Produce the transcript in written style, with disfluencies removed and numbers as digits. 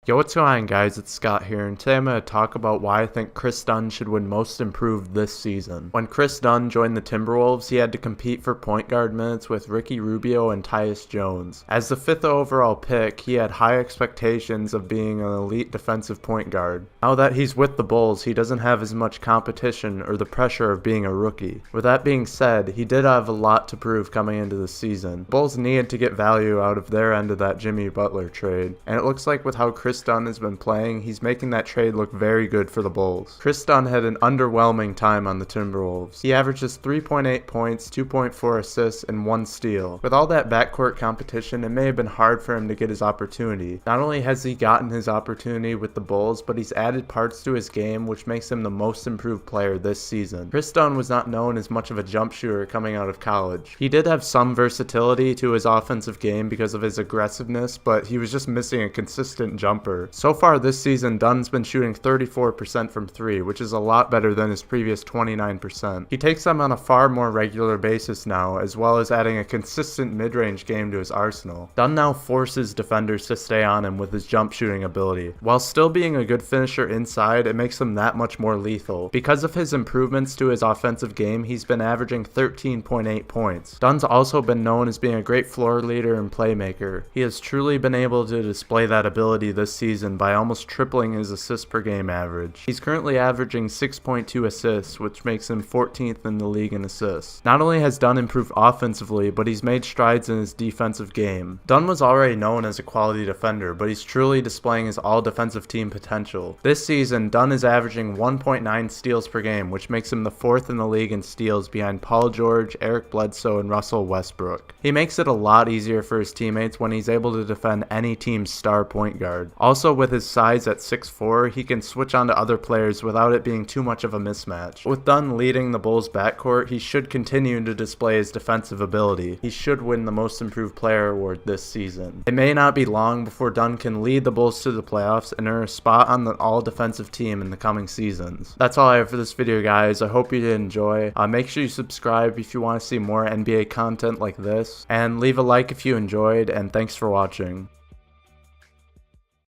Yo, what's going on, guys? It's Scott here, and today I'm going to talk about why I think Kris Dunn should win Most Improved this season. When Kris Dunn joined the Timberwolves, he had to compete for point guard minutes with Ricky Rubio and Tyus Jones. As the 5th overall pick, he had high expectations of being an elite defensive point guard. Now that he's with the Bulls, he doesn't have as much competition or the pressure of being a rookie. With that being said, he did have a lot to prove coming into the season. The Bulls needed to get value out of their end of that Jimmy Butler trade, and it looks like with how Kris Dunn has been playing, he's making that trade look very good for the Bulls. Kris Dunn had an underwhelming time on the Timberwolves. He averages 3.8 points, 2.4 assists, and 1 steal. With all that backcourt competition, it may have been hard for him to get his opportunity. Not only has he gotten his opportunity with the Bulls, but he's added parts to his game which makes him the most improved player this season. Kris Dunn was not known as much of a jump shooter coming out of college. He did have some versatility to his offensive game because of his aggressiveness, but he was just missing a consistent jumper. So far this season, Dunn's been shooting 34% from 3, which is a lot better than his previous 29%. He takes them on a far more regular basis now, as well as adding a consistent mid-range game to his arsenal. Dunn now forces defenders to stay on him with his jump shooting ability. While still being a good finisher inside, it makes him that much more lethal. Because of his improvements to his offensive game, he's been averaging 13.8 points. Dunn's also been known as being a great floor leader and playmaker. He has truly been able to display that ability this season by almost tripling his assists per game average. He's currently averaging 6.2 assists, which makes him 14th in the league in assists. Not only has Dunn improved offensively, but he's made strides in his defensive game. Dunn was already known as a quality defender, but he's truly displaying his all-defensive team potential. This season, Dunn is averaging 1.9 steals per game, which makes him the 4th in the league in steals behind Paul George, Eric Bledsoe, and Russell Westbrook. He makes it a lot easier for his teammates when he's able to defend any team's star point guard. Also, with his size at 6'4", he can switch on to other players without it being too much of a mismatch. With Dunn leading the Bulls' backcourt, he should continue to display his defensive ability. He should win the Most Improved Player award this season. It may not be long before Dunn can lead the Bulls to the playoffs and earn a spot on the all-defensive team in the coming seasons. That's all I have for this video, guys. I hope you did enjoy. Make sure you subscribe if you want to see more NBA content like this, and leave a like if you enjoyed, and thanks for watching.